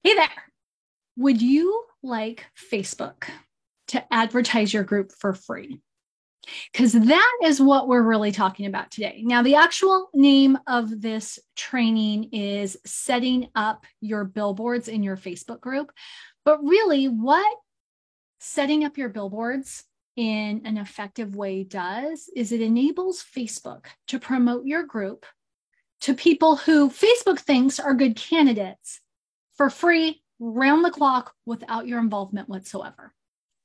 Hey there. Would you like Facebook to advertise your group for free? Because that is what we're really talking about today. Now, the actual name of this training is setting up your billboards in your Facebook group. But really, what setting up your billboards in an effective way does is it enables Facebook to promote your group to people who Facebook thinks are good candidates for free, round the clock, without your involvement whatsoever.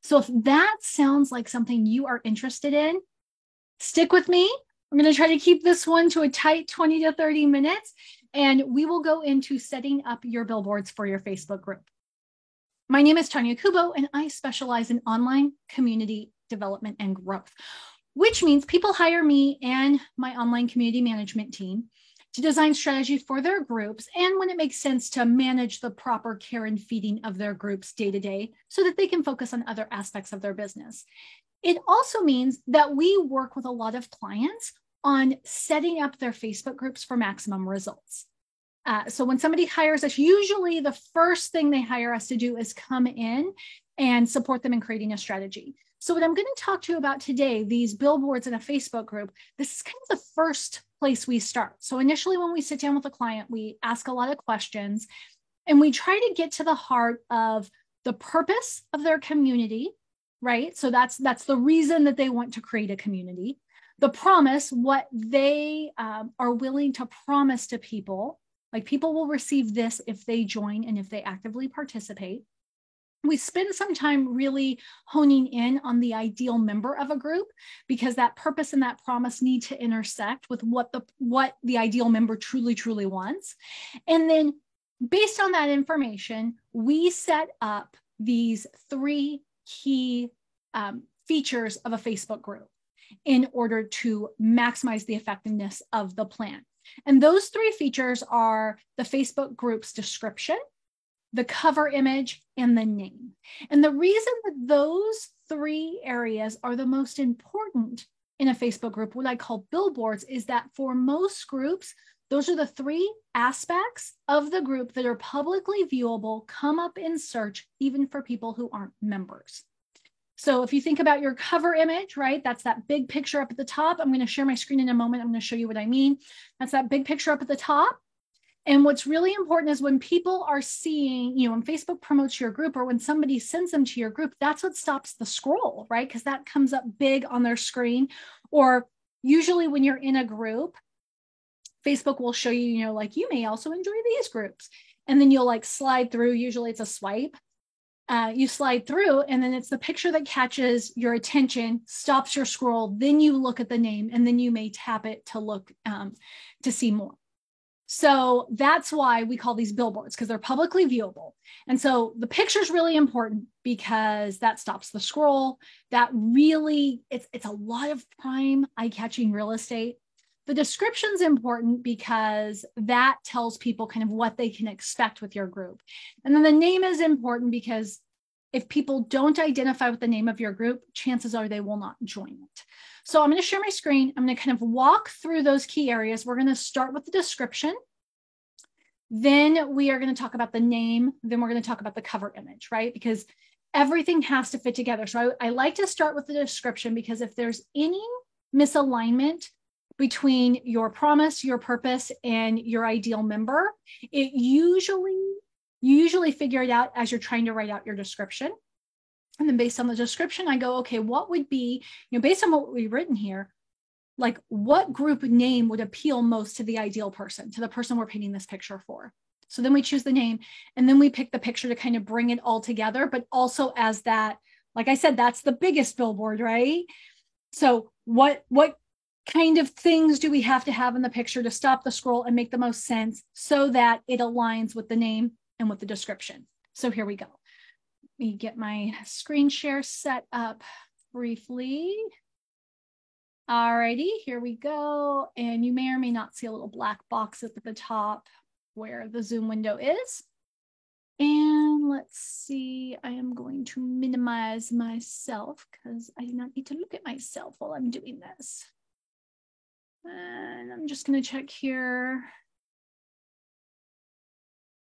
So if that sounds like something you are interested in, stick with me. I'm going to try to keep this one to a tight 20 to 30 minutes, and we will go into setting up your billboards for your Facebook group. My name is Tanya Kubo, and I specialize in online community development and growth, which means people hire me and my online community management team to design strategy for their groups, and when it makes sense, to manage the proper care and feeding of their groups day to day so that they can focus on other aspects of their business. It also means that we work with a lot of clients on setting up their Facebook groups for maximum results. So when somebody hires us, usually the first thing they hire us to do is come in and support them in creating a strategy. So what I'm going to talk to you about today, these billboards in a Facebook group, this is kind of the first place we start. So initially, when we sit down with a client, we ask a lot of questions and we try to get to the heart of the purpose of their community, right? So that's the reason that they want to create a community. The promise, what they are willing to promise to people, like people will receive this if they join and if they actively participate. We spend some time really honing in on the ideal member of a group, because that purpose and that promise need to intersect with what the ideal member truly wants. And then based on that information, we set up these three key features of a Facebook group in order to maximize the effectiveness of the plan. And those three features are the Facebook group's description, the cover image, and the name. And the reason that those three areas are the most important in a Facebook group, what I call billboards, is that for most groups, those are the three aspects of the group that are publicly viewable, come up in search, even for people who aren't members. So if you think about your cover image, right, that's that big picture up at the top. I'm going to share my screen in a moment. I'm going to show you what I mean. That's that big picture up at the top. And what's really important is when people are seeing, when Facebook promotes your group or when somebody sends them to your group, that's what stops the scroll, right? Because that comes up big on their screen. Or usually when you're in a group, Facebook will show you, like, you may also enjoy these groups. And then you'll like slide through. Usually it's a swipe. You slide through, and then it's the picture that catches your attention, stops your scroll. Then you look at the name, and then you may tap it to look to see more. So that's why we call these billboards, because they're publicly viewable. And so the picture is really important because that stops the scroll. That really, it's a lot of prime eye-catching real estate. The description is important because that tells people kind of what they can expect with your group. And then the name is important because if people don't identify with the name of your group, chances are they will not join it. So I'm going to share my screen. I'm going to kind of walk through those key areas. We're going to start with the description. Then we are going to talk about the name. Then we're going to talk about the cover image, right? Because everything has to fit together. So I like to start with the description, because if there's any misalignment between your promise, your purpose, and your ideal member, you usually figure it out as you're trying to write out your description. And then based on the description, I go, okay, what would be, based on what we've written here, like what group name would appeal most to the ideal person, to the person we're painting this picture for? So then we choose the name, and then we pick the picture to kind of bring it all together, but also as that, like I said, that's the biggest billboard, right? So what kind of things do we have to have in the picture to stop the scroll and make the most sense so that it aligns with the name and with the description? So here we go. Let me get my screen share set up briefly. Alrighty, here we go. And you may or may not see a little black box at the top where the Zoom window is. And let's see, I am going to minimize myself because I do not need to look at myself while I'm doing this. And I'm just going to check here.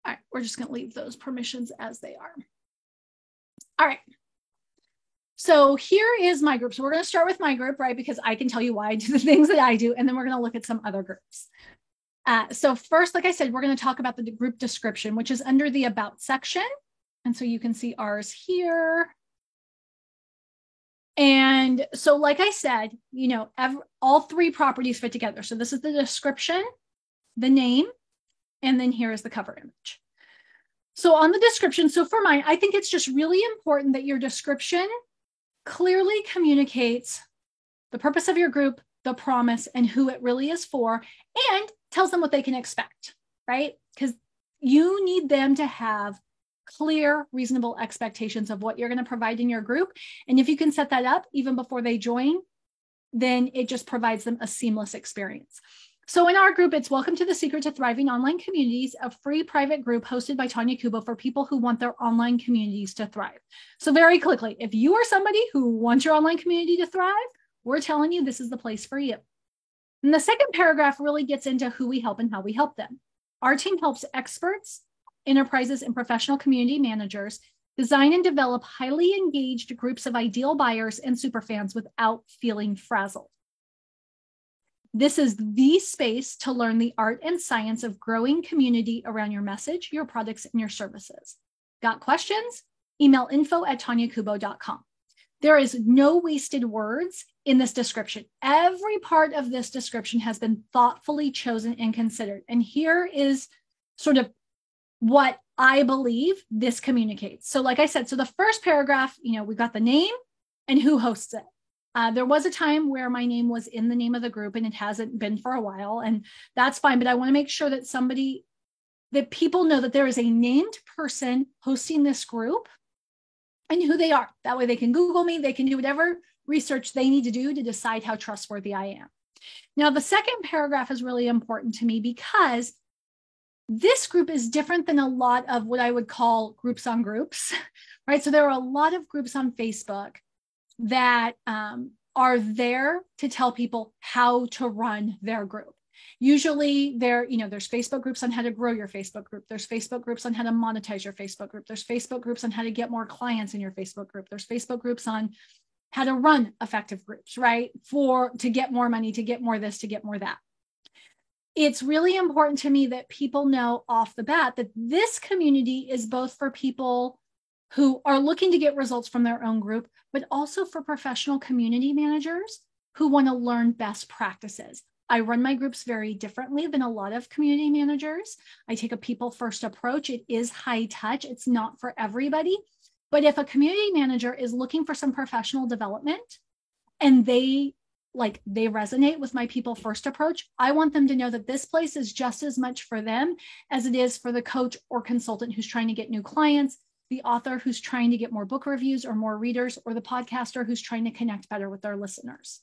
All right, we're just going to leave those permissions as they are. All right. So here is my group. So we're going to start with my group, right? Because I can tell you why I do the things that I do. And then we're going to look at some other groups. So first, like I said, we're going to talk about the group description, which is under the About section. And so you can see ours here. And so, like I said, you know, all three properties fit together. So this is the description, the name, and then here is the cover image. So on the description, so for mine, I think it's just really important that your description clearly communicates the purpose of your group, the promise, and who it really is for, and tells them what they can expect, right? Because you need them to have clear, reasonable expectations of what you're going to provide in your group. And if you can set that up even before they join, then it just provides them a seamless experience. So in our group, it's Welcome to the Secret to Thriving Online Communities, a free private group hosted by Tanya Kubo for people who want their online communities to thrive. So very quickly, if you are somebody who wants your online community to thrive, we're telling you this is the place for you. And the second paragraph really gets into who we help and how we help them. Our team helps experts, enterprises, and professional community managers design and develop highly engaged groups of ideal buyers and superfans without feeling frazzled. This is the space to learn the art and science of growing community around your message, your products, and your services. Got questions? Email info@tanyakubo.com. There is no wasted words in this description. Every part of this description has been thoughtfully chosen and considered. And here is sort of what I believe this communicates. So like I said, so the first paragraph, you know, we've got the name and who hosts it. There was a time where my name was in the name of the group and it hasn't been for a while, and that's fine. But I want to make sure that people know that there is a named person hosting this group and who they are. That way they can Google me, they can do whatever research they need to do to decide how trustworthy I am. Now, the second paragraph is really important to me because this group is different than a lot of what I would call groups on groups, right? So there are a lot of groups on Facebook that are there to tell people how to run their group. Usually there's Facebook groups on how to grow your Facebook group. There's Facebook groups on how to monetize your Facebook group. There's Facebook groups on how to get more clients in your Facebook group. There's Facebook groups on how to run effective groups, right? To get more money, to get more this, to get more that. It's really important to me that people know off the bat that this community is both for people who are looking to get results from their own group, but also for professional community managers who want to learn best practices. I run my groups very differently than a lot of community managers. I take a people-first approach. It is high touch. It's not for everybody. But if a community manager is looking for some professional development and they resonate with my people-first approach, I want them to know that this place is just as much for them as it is for the coach or consultant who's trying to get new clients, the author who's trying to get more book reviews or more readers, or the podcaster who's trying to connect better with their listeners.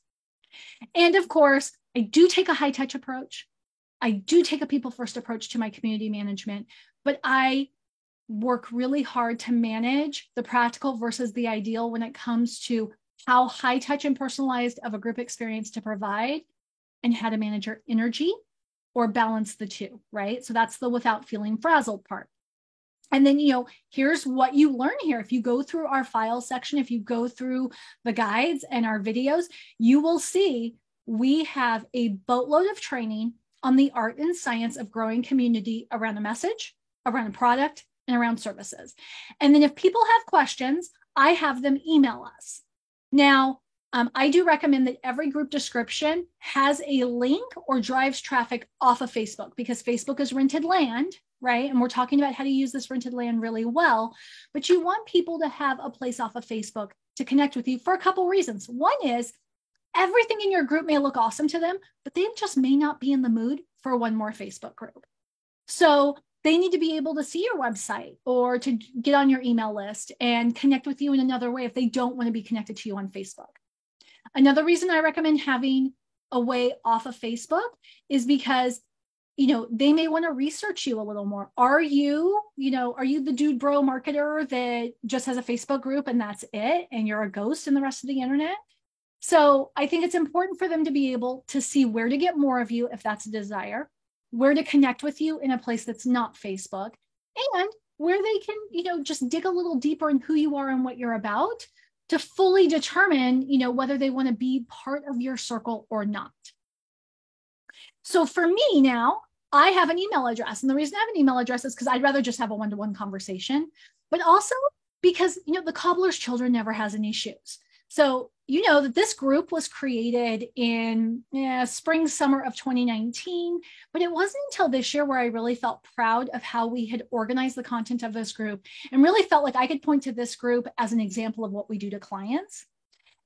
And of course, I do take a high touch approach. I do take a people first approach to my community management, but I work really hard to manage the practical versus the ideal when it comes to how high touch and personalized of a group experience to provide and how to manage your energy or balance the two, right? So that's the without feeling frazzled part. And then, here's what you learn here. If you go through our file section, if you go through the guides and our videos, you will see we have a boatload of training on the art and science of growing community around a message, around a product, and around services. And then if people have questions, I have them email us. Now, I do recommend that every group description has a link or drives traffic off of Facebook, because Facebook is rented land, right? And we're talking about how to use this rented land really well, but you want people to have a place off of Facebook to connect with you for a couple reasons. One is everything in your group may look awesome to them, but they just may not be in the mood for one more Facebook group. So they need to be able to see your website or to get on your email list and connect with you in another way if they don't want to be connected to you on Facebook. Another reason I recommend having a way off of Facebook is because, they may want to research you a little more. Are you the dude bro marketer that just has a Facebook group and that's it, and you're a ghost in the rest of the internet? So I think it's important for them to be able to see where to get more of you if that's a desire, where to connect with you in a place that's not Facebook, and where they can, just dig a little deeper in who you are and what you're about to fully determine, whether they want to be part of your circle or not. So for me now, I have an email address. And the reason I have an email address is because I'd rather just have a one-to-one conversation, but also because, the cobbler's children never has any shoes. So, that this group was created in spring, summer of 2019, but it wasn't until this year where I really felt proud of how we had organized the content of this group and really felt like I could point to this group as an example of what we do to clients.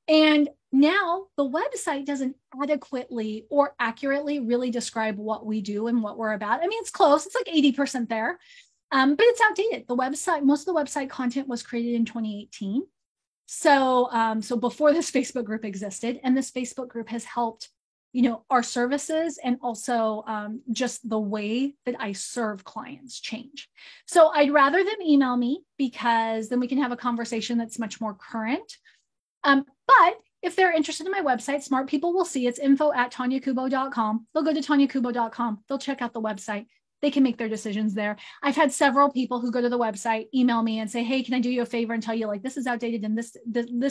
And now the website doesn't adequately or accurately really describe what we do and what we're about. I mean, it's close. It's like 80% there, but it's outdated. Most of the website content was created in 2018. So before this Facebook group existed, and this Facebook group has helped, our services and also just the way that I serve clients change. So I'd rather them email me because then we can have a conversation that's much more current. But if they're interested in my website, smart people will see it's info@tanyakubo.com. They'll go to tanyakubo.com. They'll check out the website. They can make their decisions there. I've had several people who go to the website, email me and say, hey, can I do you a favor and tell you this is outdated and this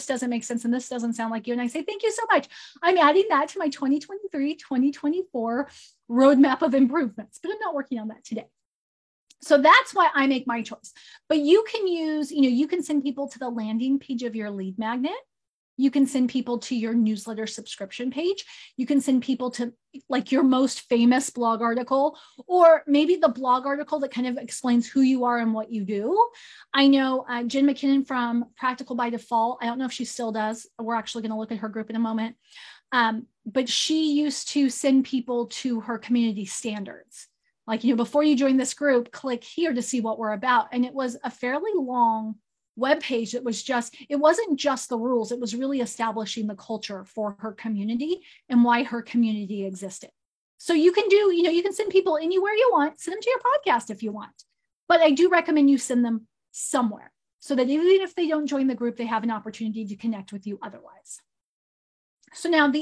doesn't make sense and this doesn't sound like you. And I say, thank you so much. I'm adding that to my 2023-2024 roadmap of improvements, but I'm not working on that today. So that's why I make my choice. But you can use, you can send people to the landing page of your lead magnet. You can send people to your newsletter subscription page. You can send people to your most famous blog article, or maybe the blog article that kind of explains who you are and what you do. I know Jen McKinnon from Practical by Default. I don't know if she still does. We're actually going to look at her group in a moment. But she used to send people to her community standards. Before you join this group, click here to see what we're about. And it was a fairly long webpage that it wasn't just the rules. It was really establishing the culture for her community and why her community existed. So you can you can send people anywhere you want, send them to your podcast if you want, but I do recommend you send them somewhere so that even if they don't join the group, they have an opportunity to connect with you otherwise. So now so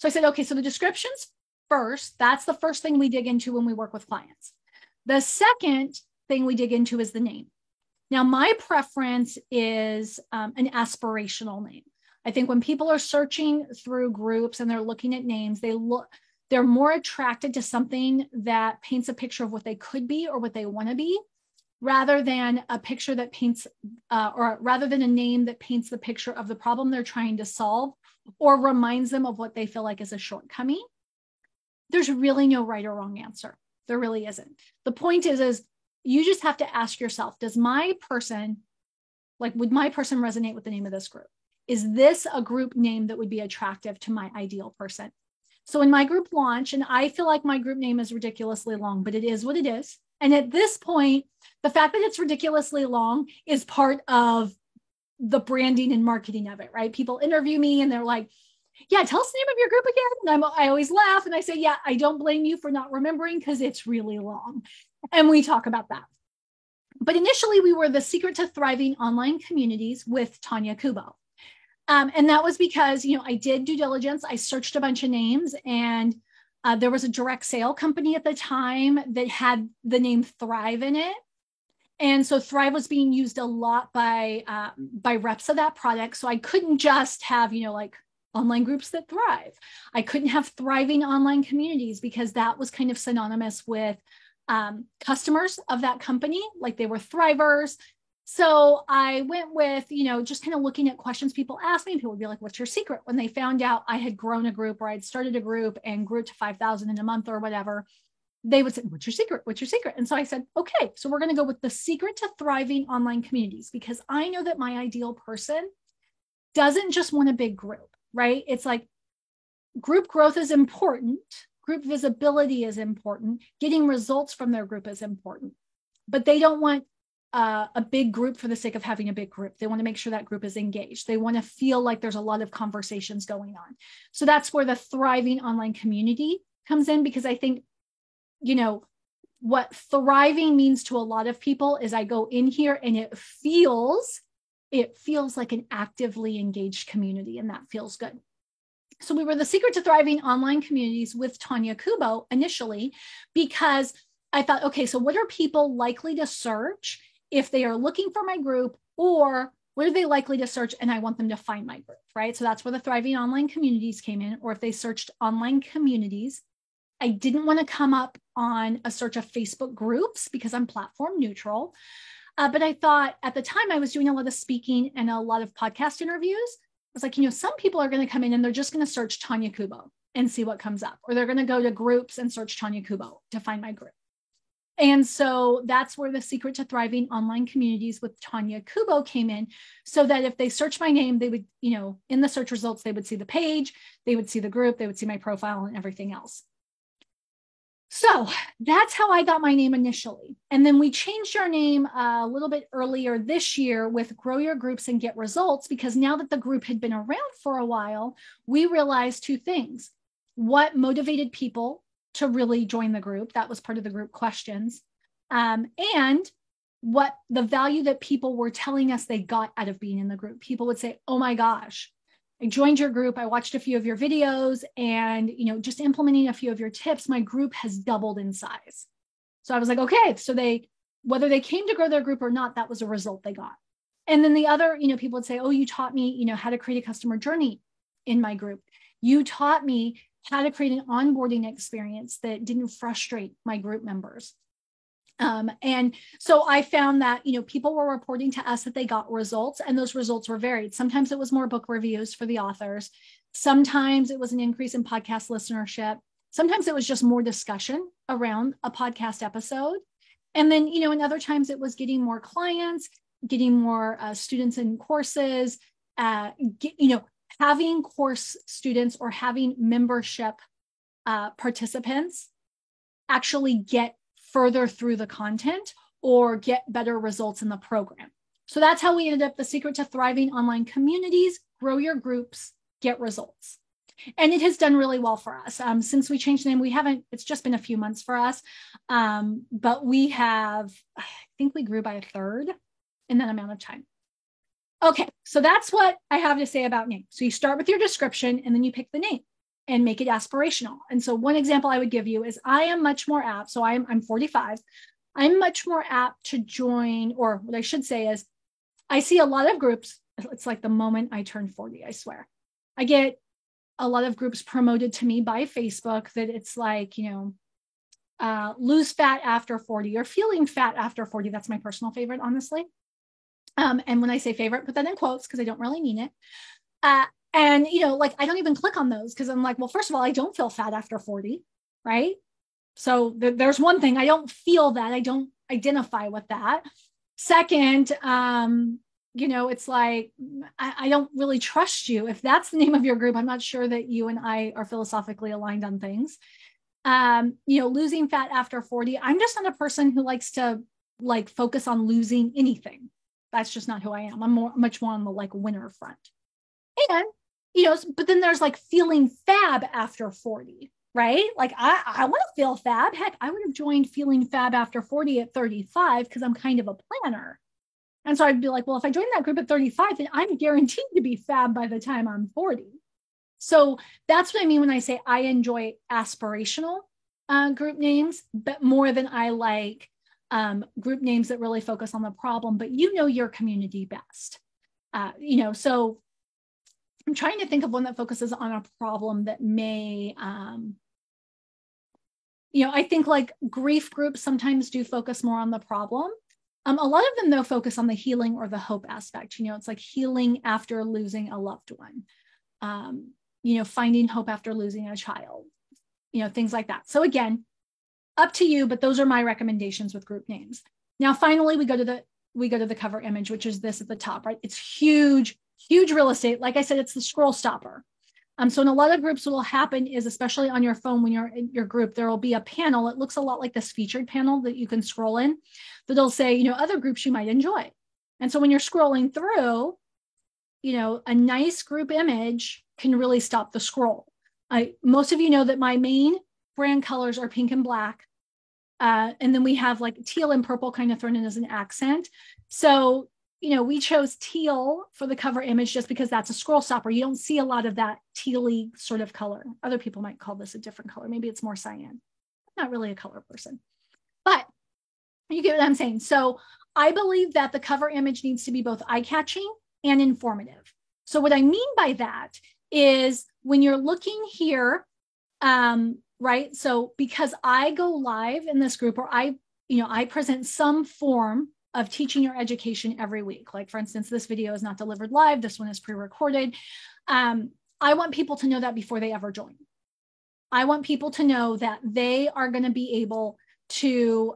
I said, okay, so the descriptions first, that's the first thing we dig into when we work with clients. The second thing we dig into is the name. Now, my preference is an aspirational name. I think when people are searching through groups and they're looking at names, they're more attracted to something that paints a picture of what they could be or what they want to be, rather than a picture that paints, or rather than a name that paints the picture of the problem they're trying to solve or reminds them of what they feel like is a shortcoming. There's really no right or wrong answer. There really isn't. The point is you just have to ask yourself, would my person resonate with the name of this group? Is this a group name that would be attractive to my ideal person? So in my group launch, and I feel like my group name is ridiculously long, but it is what it is. And at this point, the fact that it's ridiculously long is part of the branding and marketing of it, right? People interview me and they're like, yeah, tell us the name of your group again. And I always laugh and I say, yeah, I don't blame you for not remembering because it's really long. And we talk about that. But initially we were the Secret to Thriving Online Communities with Tanya Kubo. And that was because, I did due diligence. I searched a bunch of names and there was a direct sale company at the time that had the name Thrive in it. And so Thrive was being used a lot by reps of that product. So I couldn't just have, online groups that thrive. I couldn't have thriving online communities because that was kind of synonymous with customers of that company, like they were thrivers. So I went with, just kind of looking at questions people asked me. People would be like, what's your secret? When they found out I had grown a group or I'd started a group and grew to 5,000 in a month or whatever, they would say, what's your secret? What's your secret? And so I said, okay, so we're going to go with the secret to thriving online communities, because I know that my ideal person doesn't just want a big group, right? It's like group growth is important. Group visibility is important. Getting results from their group is important, but they don't want a big group for the sake of having a big group. They want to make sure that group is engaged. They want to feel like there's a lot of conversations going on. So that's where the thriving online community comes in, because I think, what thriving means to a lot of people is I go in here and it feels like an actively engaged community, and that feels good. So we were the Secret to Thriving Online Communities with Tanya Kubo initially, because I thought, okay, so what are people likely to search if they are looking for my group, or what are they likely to search and I want them to find my group, right? So that's where the Thriving Online Communities came in, or if they searched online communities. I didn't want to come up on a search of Facebook groups because I'm platform neutral. But I thought at the time I was doing a lot of speaking and a lot of podcast interviews. I was like, some people are going to come in and they're just going to search Tanya Kubo and see what comes up, or they're going to go to groups and search Tanya Kubo to find my group. And so that's where the Secret to Thriving Online Communities with Tanya Kubo came in, so that if they search my name, they would, in the search results, they would see the page, they would see the group, they would see my profile and everything else. So that's how I got my name initially. And then we changed our name a little bit earlier this year with Grow Your Groups and Get Results, because now that the group had been around for a while, we realized two things. What motivated people to really join the group? That was part of the group questions. And what the value that people were telling us they got out of being in the group. People would say, oh my gosh, I joined your group. I watched a few of your videos, and, just implementing a few of your tips, my group has doubled in size. So I was like, okay, so whether they came to grow their group or not, that was a result they got. And then the other, people would say, oh, you taught me, how to create a customer journey in my group. You taught me how to create an onboarding experience that didn't frustrate my group members. And so I found that, people were reporting to us that they got results, and those results were varied. Sometimes it was more book reviews for the authors. Sometimes it was an increase in podcast listenership. Sometimes it was just more discussion around a podcast episode. And then, and other times it was getting more clients, getting more students in courses, having course students or having membership participants actually get further through the content or get better results in the program. So that's how we ended up the Secret to Thriving Online Communities, Grow Your Groups, Get Results. And it has done really well for us. Since we changed the name, it's just been a few months for us. But I think we grew by a third in that amount of time. Okay, so that's what I have to say about name. So you start with your description and then you pick the name and make it aspirational. And so one example I would give you is I am much more apt. So I'm 45. I'm much more apt to join, or what I should say is I see a lot of groups. It's like the moment I turn 40, I swear. I get a lot of groups promoted to me by Facebook that it's like, lose fat after 40 or feeling fat after 40. That's my personal favorite, honestly. And when I say favorite, put that in quotes because I don't really mean it. And, I don't even click on those because I'm like, well, first of all, I don't feel fat after 40, right? So there's one thing, I don't feel that. I don't identify with that. Second, it's like, I don't really trust you. If that's the name of your group, I'm not sure that you and I are philosophically aligned on things. Losing fat after 40, I'm just not a person who likes to focus on losing anything. That's just not who I am. I'm much more on the winner front. And, but then there's feeling fab after 40, right? I want to feel fab. Heck, I would have joined Feeling Fab After 40 at 35 because I'm kind of a planner. And so I'd be like, well, if I join that group at 35, then I'm guaranteed to be fab by the time I'm 40. So that's what I mean when I say I enjoy aspirational group names, but more than I like group names that really focus on the problem, but your community best. So I'm trying to think of one that focuses on a problem that may, I think grief groups sometimes do focus more on the problem. A lot of them, though, focus on the healing or the hope aspect. It's like healing after losing a loved one, finding hope after losing a child, things like that. So again, up to you, but those are my recommendations with group names. Now, finally, we go to the cover image, which is this at the top, right? It's huge real estate. Like I said, it's the scroll stopper. So in a lot of groups, what will happen is, especially on your phone, when you're in your group, there will be a panel. It looks a lot like this featured panel that you can scroll in, that'll say, other groups you might enjoy. And so when you're scrolling through, a nice group image can really stop the scroll. Most of you know that my main brand colors are pink and black. And then we have teal and purple kind of thrown in as an accent. So, we chose teal for the cover image just because that's a scroll stopper. You don't see a lot of that tealy sort of color. Other people might call this a different color. Maybe it's more cyan. I'm not really a color person. You get what I'm saying? So I believe that the cover image needs to be both eye-catching and informative. So what I mean by that is when you're looking here, right? So because I go live in this group, or I present some form of teaching or education every week. Like, for instance, this video is not delivered live. This one is pre-recorded. I want people to know that before they ever join. I want people to know that they are going to be able to,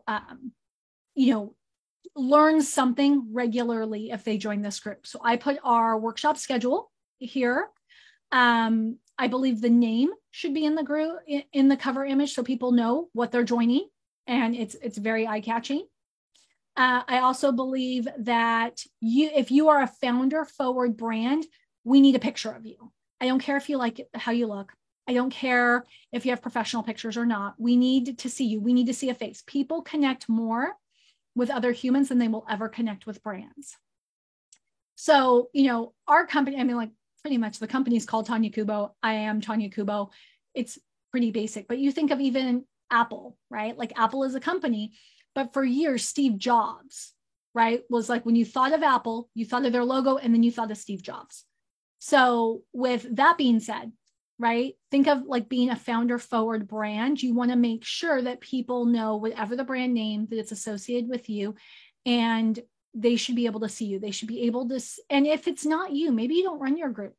learn something regularly if they join this group. So I put our workshop schedule here. I believe the name should be in the group, in the cover image, so people know what they're joining, and it's very eye-catching. I also believe that if you are a founder-forward brand, we need a picture of you. I don't care if you like how you look. I don't care if you have professional pictures or not. We need to see you. We need to see a face. People connect more with other humans than they will ever connect with brands. So, our company, pretty much the company is called Tanya Kubo. I am Tanya Kubo. It's pretty basic, but you think of even Apple, right? Like, Apple is a company, but for years, Steve Jobs, right, was like, when you thought of Apple, you thought of their logo, and then you thought of Steve Jobs. So with that being said, right, think of like being a founder forward brand. You want to make sure that people know whatever the brand name that it's associated with you, and they should be able to see you. They should be able to, and if it's not you, maybe you don't run your group,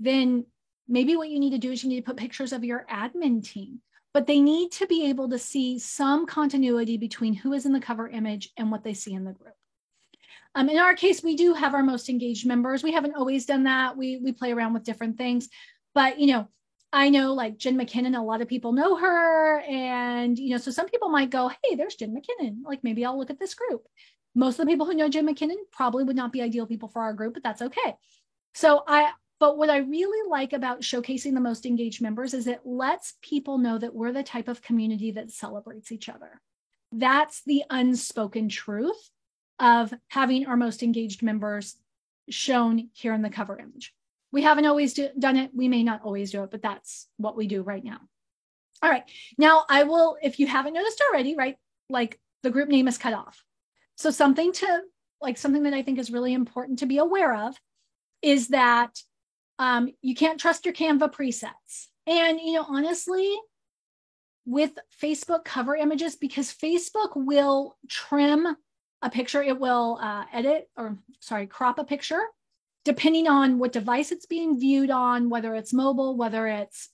then maybe what you need to do is you need to put pictures of your admin team, but they need to be able to see some continuity between who is in the cover image and what they see in the group. In our case, we do have our most engaged members. We haven't always done that. We play around with different things, but I know like Jen McKinnon, a lot of people know her, and so some people might go, hey, there's Jen McKinnon. Like, maybe I'll look at this group. Most of the people who know Jen McKinnon probably would not be ideal people for our group, but that's okay. But what I really like about showcasing the most engaged members is it lets people know that we're the type of community that celebrates each other. That's the unspoken truth of having our most engaged members shown here in the cover image. We haven't always done it. We may not always do it, but that's what we do right now. All right. Now I will, if you haven't noticed already, right, like the group name is cut off. So something that I think is really important to be aware of is that you can't trust your Canva presets. And, crop with Facebook cover images, because Facebook will trim a picture, it will crop a picture depending on what device it's being viewed on, whether it's mobile, whether it's,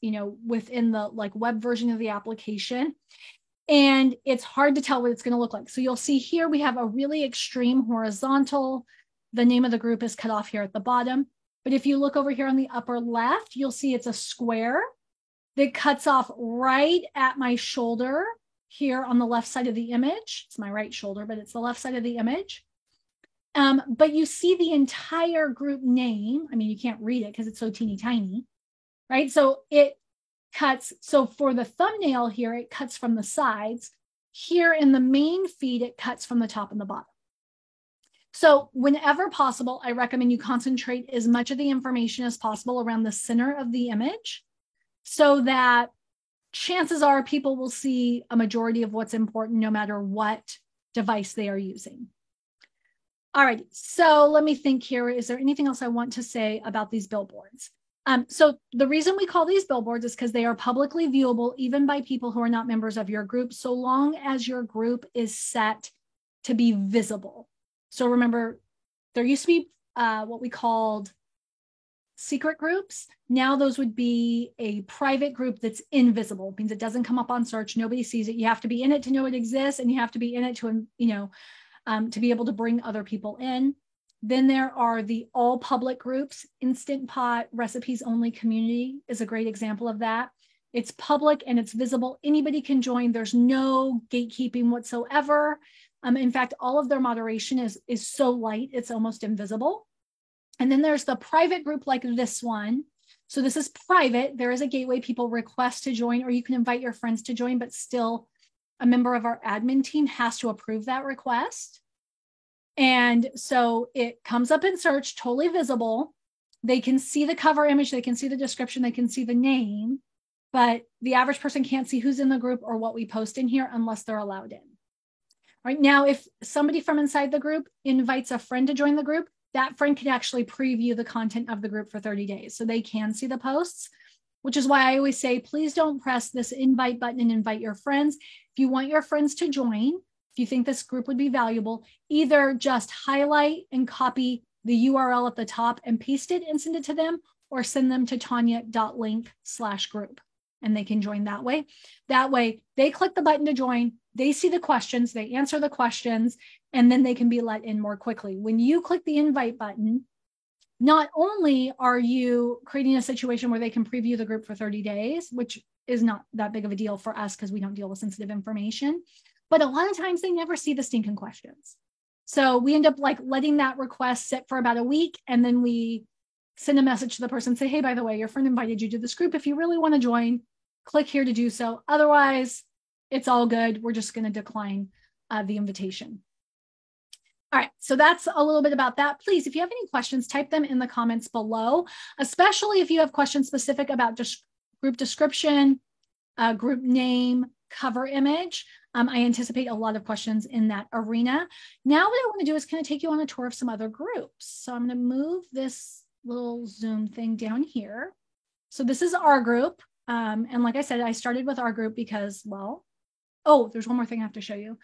within the web version of the application. And it's hard to tell what it's going to look like. So you'll see here, we have a really extreme horizontal. The name of the group is cut off here at the bottom. But if you look over here on the upper left, you'll see it's a square that cuts off right at my shoulder here on the left side of the image. It's my right shoulder, but it's the left side of the image. But you see the entire group name. You can't read it because it's so teeny tiny, right? So it cuts. So for the thumbnail here, it cuts from the sides. Here in the main feed, it cuts from the top and the bottom. So whenever possible, I recommend you concentrate as much of the information as possible around the center of the image, so that chances are people will see a majority of what's important no matter what device they are using. All right, so let me think here. Is there anything else I want to say about these billboards? So the reason we call these billboards is because they are publicly viewable even by people who are not members of your group, so long as your group is set to be visible. So remember, there used to be what we called secret groups. Now those would be a private group that's invisible. It means it doesn't come up on search. Nobody sees it. You have to be in it to know it exists, and you have to be in it to, to be able to bring other people in. Then there are the all public groups. Instant Pot recipes only community is a great example of that. It's public and it's visible. Anybody can join. There's no gatekeeping whatsoever. In fact, all of their moderation is so light, it's almost invisible. And then there's the private group like this one. So this is private. There is a gateway. People request to join, or you can invite your friends to join, but still a member of our admin team has to approve that request. And so it comes up in search, totally visible. They can see the cover image, they can see the description, they can see the name, but the average person can't see who's in the group or what we post in here unless they're allowed in. Right now, if somebody from inside the group invites a friend to join the group, that friend can actually preview the content of the group for 30 days. So they can see the posts, which is why I always say, please don't press this invite button and invite your friends. If you want your friends to join, if you think this group would be valuable, either just highlight and copy the URL at the top and paste it and send it to them, or send them to tanya.link/group and they can join that way. That way they click the button to join, they see the questions, they answer the questions, and then they can be let in more quickly. When you click the invite button, not only are you creating a situation where they can preview the group for 30 days, which is not that big of a deal for us because we don't deal with sensitive information, but a lot of times they never see the stinking questions. So we end up like letting that request sit for about a week, and then we send a message to the person, say, hey, by the way, your friend invited you to this group. If you really want to join, click here to do so. Otherwise, it's all good. We're just going to decline the invitation. All right, so that's a little bit about that. Please, if you have any questions, type them in the comments below, especially if you have questions specific about just group description, group name, cover image. I anticipate a lot of questions in that arena. Now what I want to do is kind of take you on a tour of some other groups. So I'm going to move this little Zoom thing down here. So this is our group. And like I said, I started with our group because, well, oh, there's one more thing I have to show you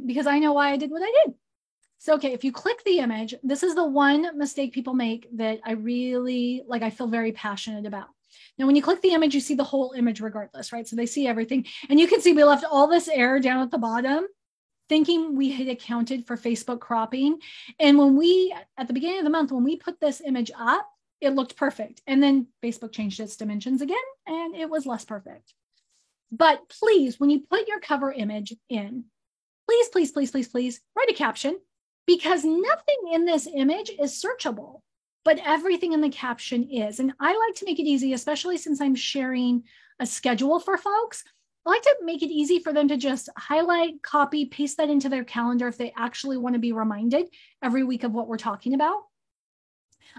because I know why I did what I did. So, okay, if you click the image, this is the one mistake people make that I really, like, I feel very passionate about. Now, when you click the image, you see the whole image regardless, right? So they see everything. And you can see we left all this air down at the bottom, thinking we had accounted for Facebook cropping. And when we, at the beginning of the month, when we put this image up, it looked perfect. And then Facebook changed its dimensions again, and it was less perfect. But please, when you put your cover image in, please, please, please, please, please write a caption, because nothing in this image is searchable, but everything in the caption is. And I like to make it easy, especially since I'm sharing a schedule for folks. I like to make it easy for them to just highlight, copy, paste that into their calendar if they actually want to be reminded every week of what we're talking about.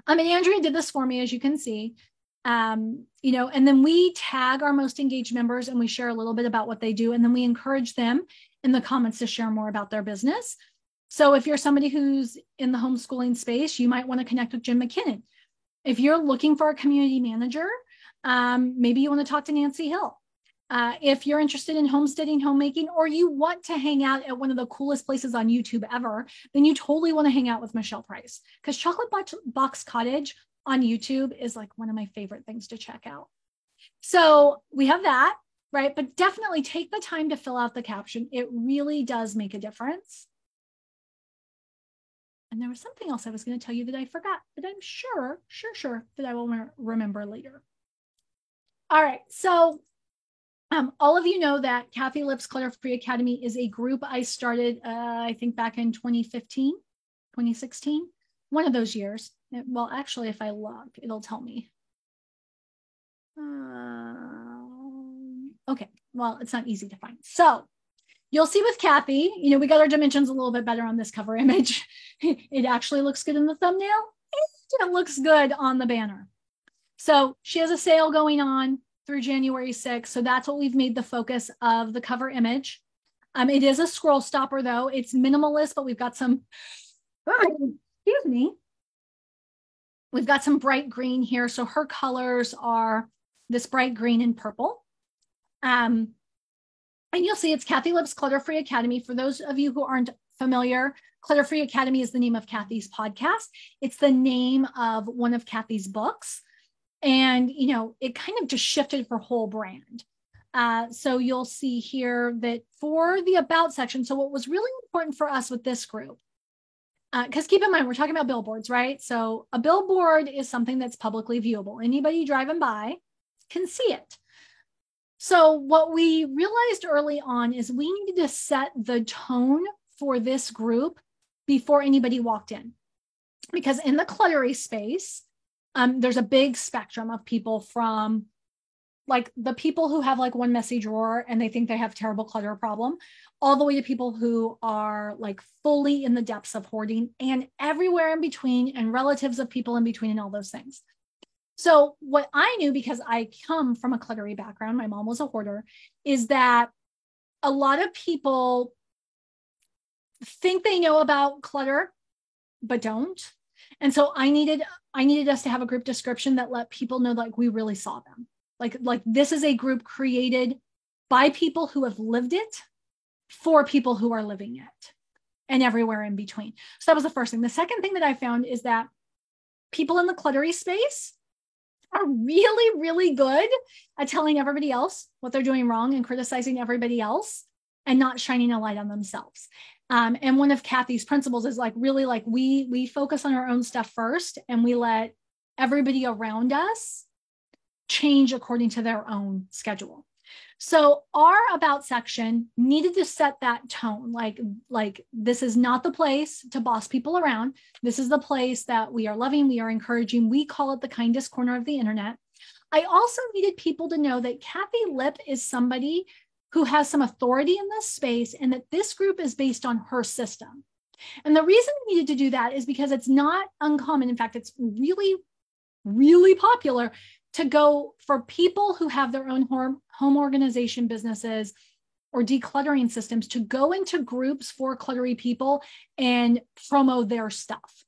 And Andrea did this for me, as you can see. And then we tag our most engaged members and we share a little bit about what they do. And then we encourage them in the comments to share more about their business. So if you're somebody who's in the homeschooling space, you might want to connect with Jim McKinnon. If you're looking for a community manager, maybe you want to talk to Nancy Hill. If you're interested in homesteading, homemaking, or you want to hang out at one of the coolest places on YouTube ever, then you totally want to hang out with Michelle Price, because Chocolate Box Cottage on YouTube is like one of my favorite things to check out. So we have that, right? But definitely take the time to fill out the caption. It really does make a difference. And there was something else I was going to tell you that I forgot, but I'm sure that I will remember later. All right. So all of you know that Kathy Lips Clutter-Free Academy is a group I started, I think back in 2015, 2016, one of those years. Well, actually, if I look, it'll tell me. Okay. Well, it's not easy to find. So you'll see with Kathy, we got our dimensions a little bit better on this cover image. It actually looks good in the thumbnail. It looks good on the banner. So she has a sale going on through January 6th. So that's what we've made the focus of the cover image. It is a scroll stopper though. It's minimalist, but we've got some, excuse me. We've got some bright green here. So her colors are this bright green and purple. And you'll see it's Kathy Lips Clutter-Free Academy. For those of you who aren't familiar, Clutter-Free Academy is the name of Kathy's podcast. It's the name of one of Kathy's books. And, it kind of just shifted her whole brand. So you'll see here that for the About section, so what was really important for us with this group, because keep in mind, we're talking about billboards, right? So a billboard is something that's publicly viewable. Anybody driving by can see it. So what we realized early on is we needed to set the tone for this group before anybody walked in. Because in the cluttery space, there's a big spectrum of people, from like the people who have like one messy drawer and they think they have a terrible clutter problem, all the way to people who are like fully in the depths of hoarding, and everywhere in between, and relatives of people in between, and all those things. So what I knew, because I come from a cluttery background, my mom was a hoarder, is that a lot of people think they know about clutter, but don't. And so I needed us to have a group description that let people know like we really saw them. Like this is a group created by people who have lived it for people who are living it and everywhere in between. So that was the first thing. The second thing that I found is that people in the cluttery space are really, really good at telling everybody else what they're doing wrong and criticizing everybody else and not shining a light on themselves. And one of Kathy's principles is like really like we focus on our own stuff first and we let everybody around us change according to their own schedule. So our about section needed to set that tone, like this is not the place to boss people around. This is the place that we are loving, we are encouraging. We call it the kindest corner of the internet. I also needed people to know that Kathy Lipp is somebody who has some authority in this space and that this group is based on her system. And the reason we needed to do that is because it's not uncommon. In fact, it's really, really popular to go for people who have their own home organization businesses or decluttering systems to go into groups for cluttery people and promo their stuff.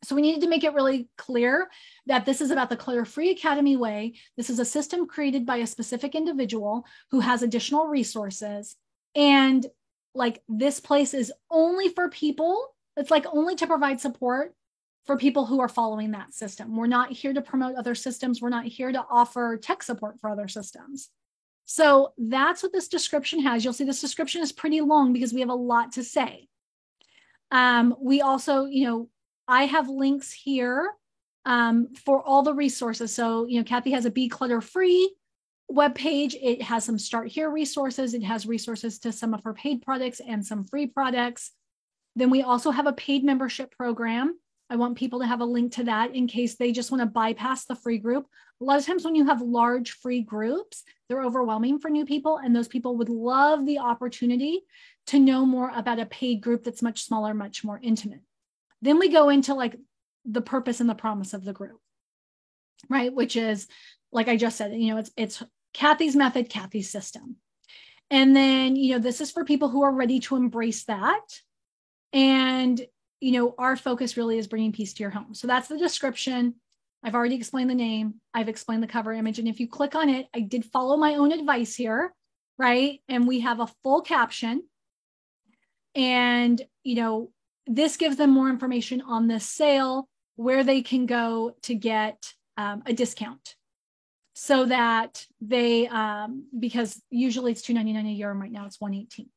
So we needed to make it really clear that this is about the Clutter-Free Academy way. This is a system created by a specific individual who has additional resources. And like this place is only for people. It's like only to provide support for people who are following that system. We're not here to promote other systems. We're not here to offer tech support for other systems. So that's what this description has. You'll see this description is pretty long because we have a lot to say. We also, I have links here for all the resources. So, Kathy has a Be Clutter Free webpage. It has some Start Here resources. It has resources to some of her paid products and some free products. Then we also have a paid membership program. I want people to have a link to that in case they just want to bypass the free group. A lot of times when you have large free groups, they're overwhelming for new people, and those people would love the opportunity to know more about a paid group that's much smaller, much more intimate. Then we go into like the purpose and the promise of the group, right? Which is, like I just said, it's Kathy's method, Kathy's system. And then, this is for people who are ready to embrace that. And our focus really is bringing peace to your home. So that's the description. I've already explained the name. I've explained the cover image. And if you click on it, I did follow my own advice here, right? And we have a full caption. And, this gives them more information on this sale, where they can go to get a discount so that they, because usually it's $2.99 a year and right now it's $118.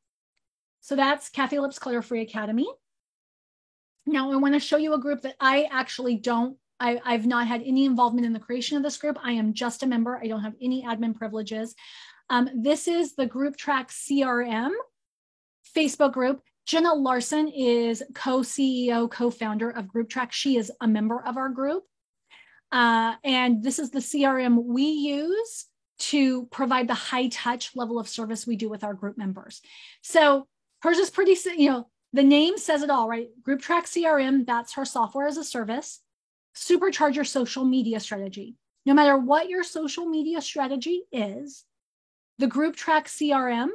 So that's Kathy Lipp's Clutter-Free Academy. Now I want to show you a group that I actually I've not had any involvement in the creation of this group. I am just a member. I don't have any admin privileges. This is the Group Track CRM Facebook group. Jenna Larson is co-CEO, co-founder of Group Track. She is a member of our group. And this is the CRM we use to provide the high touch level of service we do with our group members. So hers is pretty, the name says it all, right? Group Track CRM, that's her software as a service. Supercharge your social media strategy. No matter what your social media strategy is, the Group Track CRM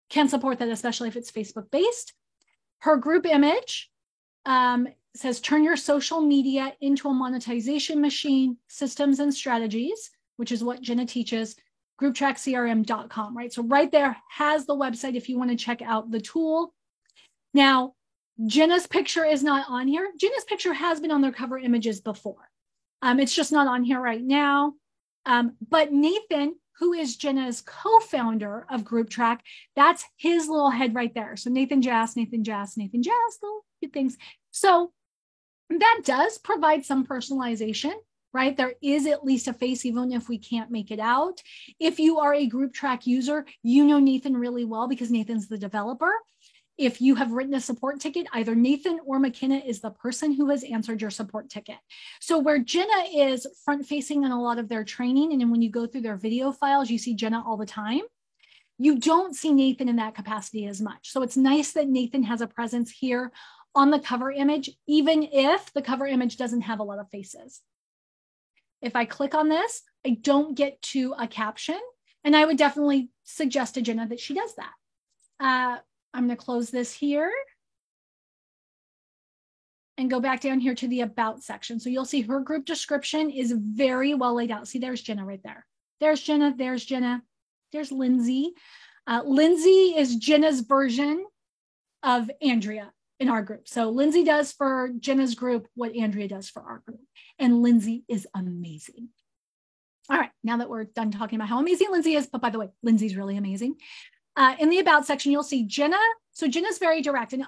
can support that, especially if it's Facebook based. Her group image says, turn your social media into a monetization machine, systems and strategies, which is what Jenna teaches, grouptrackcrm.com, right? So right there has the website if you want to check out the tool. Now, Jenna's picture is not on here. Jenna's picture has been on their cover images before. It's just not on here right now. But Nathan, who is Jenna's co-founder of Group Track, that's his little head right there. So Nathan Jass, little cute things. So that does provide some personalization, right? There is at least a face, even if we can't make it out. If you are a Group Track user, you know Nathan really well because Nathan's the developer. If you have written a support ticket, either Nathan or McKenna is the person who has answered your support ticket. So where Jenna is front facing in a lot of their training, and then when you go through their video files, you see Jenna all the time. You don't see Nathan in that capacity as much. So it's nice that Nathan has a presence here on the cover image, even if the cover image doesn't have a lot of faces. If I click on this, I don't get to a caption, and I would definitely suggest to Jenna that she does that. I'm going to close this here. and go back down here to the about section. So you'll see her group description is very well laid out. See, there's Jenna right there. There's Jenna, there's Jenna, there's Lindsay. Lindsay is Jenna's version of Andrea in our group. So Lindsay does for Jenna's group what Andrea does for our group. And Lindsay is amazing. All right, now that we're done talking about how amazing Lindsay is, but by the way, Lindsay's really amazing. In the about section, you'll see Jenna. So Jenna's very direct, and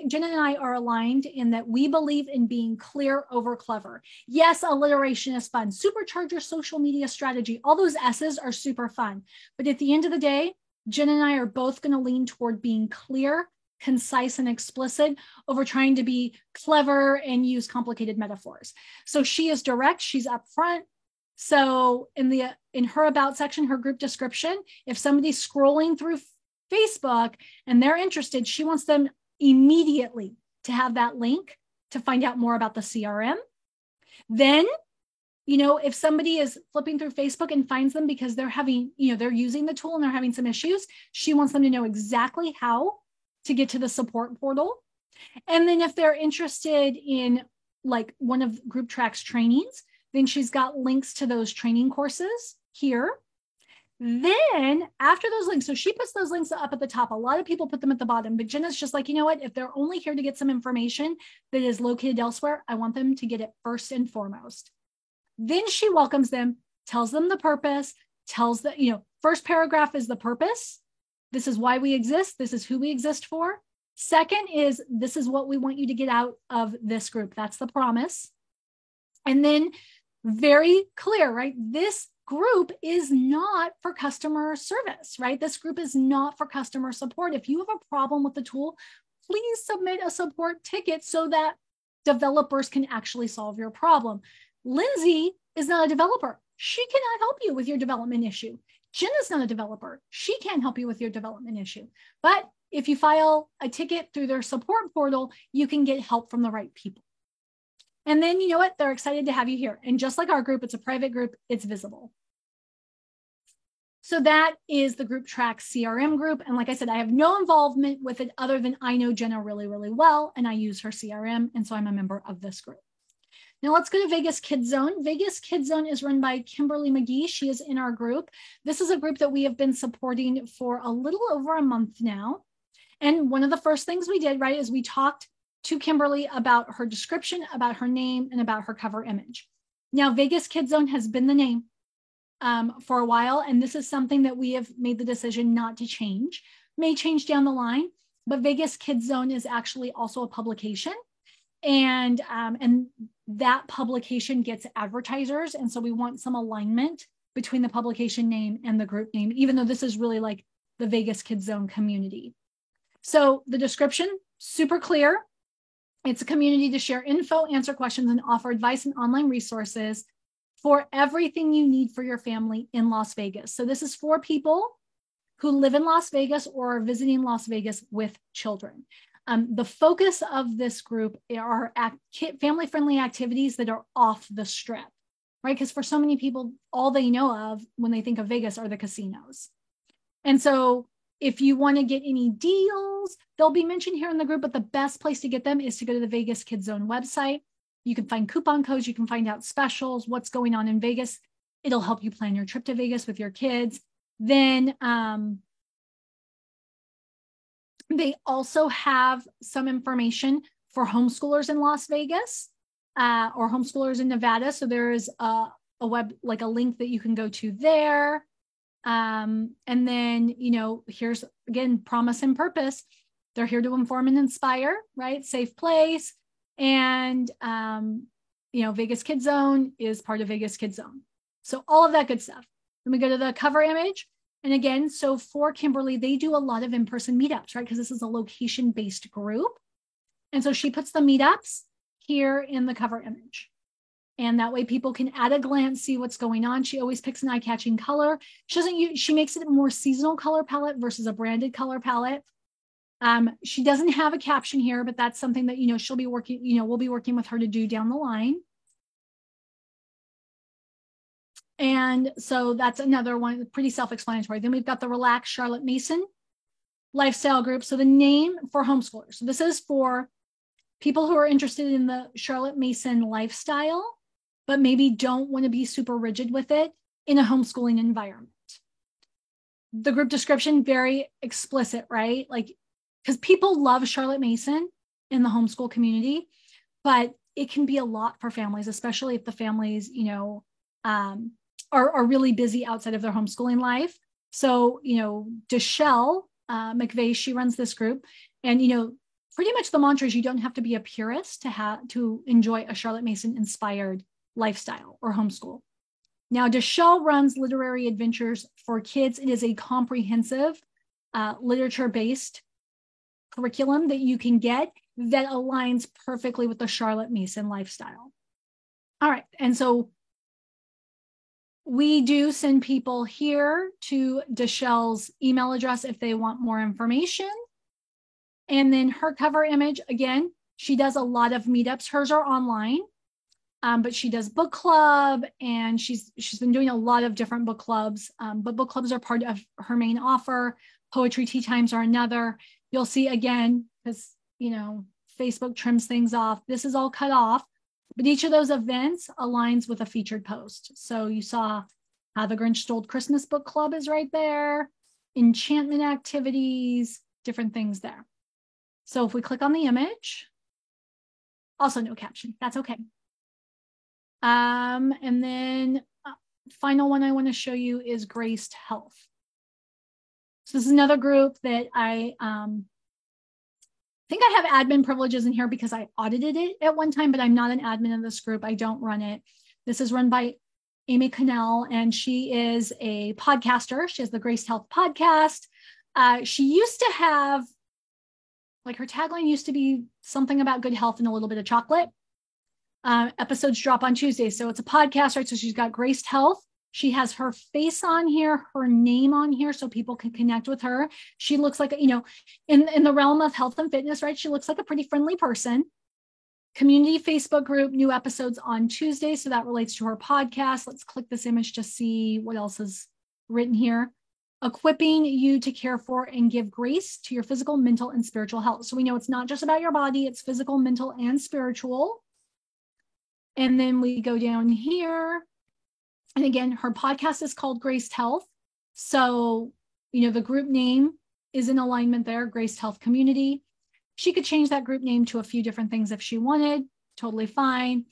Jenna and I are aligned in that we believe in being clear over clever. Yes, alliteration is fun. Supercharge your social media strategy. All those S's are super fun. But at the end of the day, Jenna and I are both going to lean toward being clear, concise, and explicit over trying to be clever and use complicated metaphors. So she is direct. She's upfront. So in her about section, her group description, if somebody's scrolling through Facebook and they're interested, she wants them immediately to have that link to find out more about the CRM. Then, if somebody is flipping through Facebook and finds them because they're having, they're using the tool and they're having some issues, she wants them to know exactly how to get to the support portal. And then if they're interested in like one of Group Track's trainings, then she's got links to those training courses here. Then after those links, so she puts those links up at the top. A lot of people put them at the bottom, but Jenna's just like, you know what? If they're only here to get some information that is located elsewhere, I want them to get it first and foremost. Then she welcomes them, tells them the purpose, tells that, first paragraph is the purpose. This is why we exist. This is who we exist for. Second is, this is what we want you to get out of this group. That's the promise. And then very clear, right? This group is not for customer service, right? This group is not for customer support. If you have a problem with the tool, please submit a support ticket so that developers can actually solve your problem. Lindsay is not a developer. She cannot help you with your development issue. Jenna's not a developer. She can't help you with your development issue. But if you file a ticket through their support portal, you can get help from the right people. And then, you know what? They're excited to have you here. And just like our group, it's a private group. It's visible. So that is the Group Track CRM group. And like I said, I have no involvement with it other than I know Jenna really, really well, and I use her CRM. And so I'm a member of this group. Now let's go to Vegas Kids Zone. Vegas Kids Zone is run by Kimberly McGee. She is in our group. This is a group that we have been supporting for a little over a month now. And one of the first things we did, right, is we talked to Kimberly about her description, about her name, and about her cover image. Now, Vegas Kids Zone has been the name for a while, and this is something that we have made the decision not to change. May change down the line, but Vegas Kids Zone is actually also a publication, and that publication gets advertisers, and so we want some alignment between the publication name and the group name, even though this is really like the Vegas Kids Zone community. So the description, super clear. It's a community to share info, answer questions, and offer advice and online resources for everything you need for your family in Las Vegas. So this is for people who live in Las Vegas or are visiting Las Vegas with children. The focus of this group are family-friendly activities that are off the strip, right? Because for so many people, all they know of when they think of Vegas are the casinos. And so if you want to get any deals, they'll be mentioned here in the group, but the best place to get them is to go to the Vegas Kids Zone website. You can find coupon codes, you can find out specials, what's going on in Vegas. It'll help you plan your trip to Vegas with your kids. Then they also have some information for homeschoolers in Las Vegas or homeschoolers in Nevada. So there is a web, like a link that you can go to there. And then, here's again, promise and purpose. They're here to inform and inspire, right? Safe place. And, Vegas Kids Zone is part of Vegas Kids Zone. So all of that good stuff. Then we go to the cover image. And again, so for Kimberly, they do a lot of in-person meetups, right? Because this is a location-based group. And so she puts the meetups here in the cover image. And that way people can at a glance see what's going on. She always picks an eye-catching color. She makes it a more seasonal color palette versus a branded color palette. She doesn't have a caption here, but that's something that, she'll be working, we'll be working with her to do down the line. And so that's another one, pretty self-explanatory. Then we've got the Relax Charlotte Mason lifestyle group. So the name for homeschoolers. So this is for people who are interested in the Charlotte Mason lifestyle, but maybe don't want to be super rigid with it in a homeschooling environment. The group description, very explicit, right? Like, because people love Charlotte Mason in the homeschool community, but it can be a lot for families, especially if the families, are really busy outside of their homeschooling life. So, Deshelle McVeigh, she runs this group, and, pretty much the mantra is you don't have to be a purist to enjoy a Charlotte Mason inspired lifestyle or homeschool. Now, Deshelle runs Literary Adventures for Kids. It is a comprehensive literature-based curriculum that you can get that aligns perfectly with the Charlotte Mason lifestyle. All right, and so we do send people here to Deshelle's email address if they want more information. And then her cover image, again, she does a lot of meetups. Hers are online. But she does book club, and she's been doing a lot of different book clubs. But book clubs are part of her main offer. Poetry tea times are another. You'll see again, because Facebook trims things off. This is all cut off, but each of those events aligns with a featured post. So you saw How the Grinch Stole Christmas book club is right there. Enchantment activities, different things there. So if we click on the image, also no caption. That's okay. And then final one I want to show you is Graced Health. So this is another group that I think I have admin privileges in here because I audited it at one time, but I'm not an admin in this group. I don't run it. This is run by Amy Connell, and she is a podcaster. She has the Graced Health podcast. She used to have, her tagline used to be something about good health and a little bit of chocolate. Episodes drop on Tuesdays. So it's a podcast, right? So she's got Graced Health. She has her face on here, her name on here, so people can connect with her. She looks like, in the realm of health and fitness, right? She looks like a pretty friendly person. Community Facebook group, new episodes on Tuesday. So that relates to her podcast. Let's click this image to see what else is written here. Equipping you to care for and give grace to your physical, mental, and spiritual health. So we know it's not just about your body, it's physical, mental, and spiritual. And then we go down here. And again, her podcast is called Graced Health. So, the group name is in alignment there, Graced Health Community. She could change that group name to a few different things if she wanted, totally fine.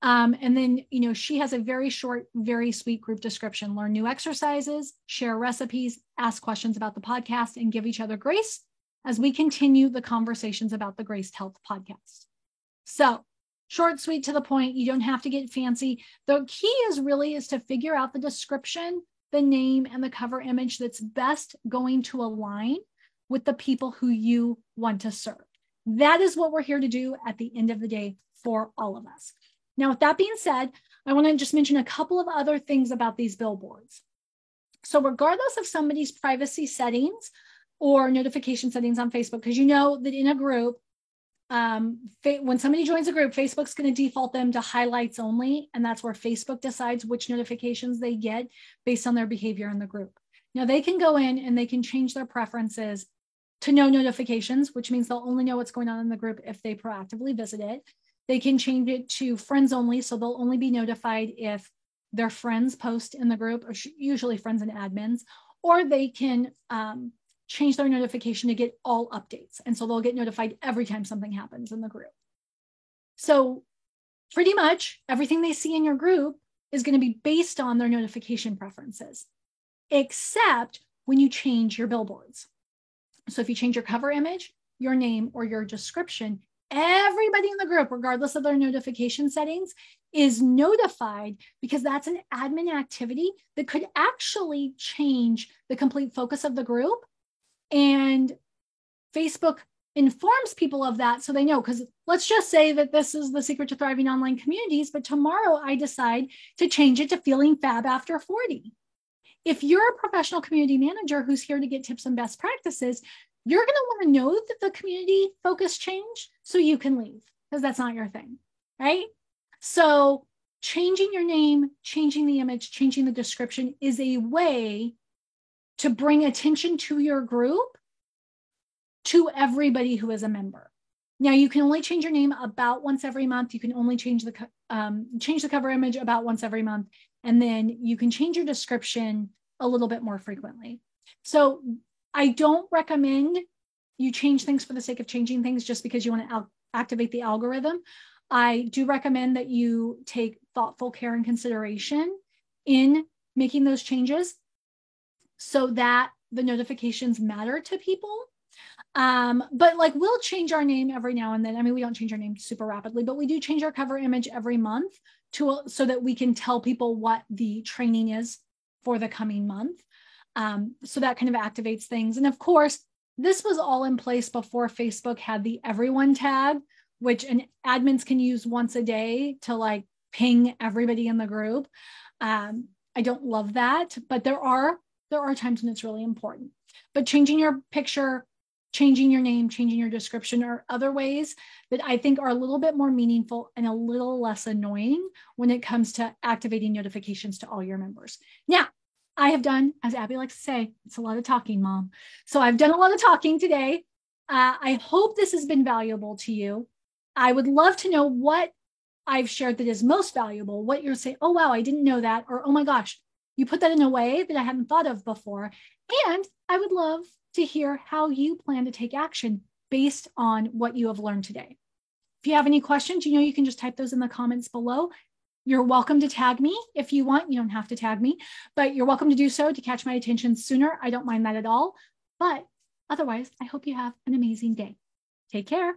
And then, she has a very short, very sweet group description. Learn new exercises, share recipes, ask questions about the podcast, and give each other grace as we continue the conversations about the Graced Health podcast. So, short, sweet, to the point. You don't have to get fancy. The key is to figure out the description, the name, and the cover image that's best going to align with the people who you want to serve. That is what we're here to do at the end of the day for all of us. Now, with that being said, I want to just mention a couple of other things about these billboards. So regardless of somebody's privacy settings or notification settings on Facebook, because you know that in a group, when somebody joins a group, Facebook's going to default them to highlights only, and that's where Facebook decides which notifications they get based on their behavior in the group. Now, they can go in and they can change their preferences to no notifications, which means they'll only know what's going on in the group if they proactively visit it. They can change it to friends only, so they'll only be notified if their friends post in the group, or usually friends and admins, or they can change their notification to get all updates. And so they'll get notified every time something happens in the group. So pretty much everything they see in your group is going to be based on their notification preferences, except when you change your billboards. So if you change your cover image, your name, or your description, everybody in the group, regardless of their notification settings, is notified, because that's an admin activity that could actually change the complete focus of the group. And Facebook informs people of that so they know, because let's just say that this is the secret to thriving online communities, but tomorrow I decide to change it to feeling fab after 40. If you're a professional community manager who's here to get tips and best practices, you're going to want to know that the community focus changed so you can leave, because that's not your thing, right? So changing your name, changing the image, changing the description is a way to bring attention to your group to everybody who is a member. Now you can only change your name about once every month. You can only change the cover image about once every month. And then you can change your description a little bit more frequently. So I don't recommend you change things for the sake of changing things just because you want to activate the algorithm. I do recommend that you take thoughtful care and consideration in making those changes so that the notifications matter to people. But like we'll change our name every now and then. I mean, we don't change our name super rapidly, but we do change our cover image every month so that we can tell people what the training is for the coming month. So that kind of activates things. And of course, this was all in place before Facebook had the everyone tag, which admins can use once a day to like ping everybody in the group. I don't love that, but there are times when it's really important. But changing your picture, changing your name, changing your description are other ways that I think are a little bit more meaningful and a little less annoying when it comes to activating notifications to all your members. Now, I have done, as Abby likes to say, it's a lot of talking, Mom. So I've done a lot of talking today. I hope this has been valuable to you. I would love to know what I've shared that is most valuable, what you're saying, oh, wow, I didn't know that, or oh my gosh, you put that in a way that I hadn't thought of before. And I would love to hear how you plan to take action based on what you have learned today. If you have any questions, you can just type those in the comments below. You're welcome to tag me if you want. You don't have to tag me, but you're welcome to do so to catch my attention sooner. I don't mind that at all. But otherwise, I hope you have an amazing day. Take care.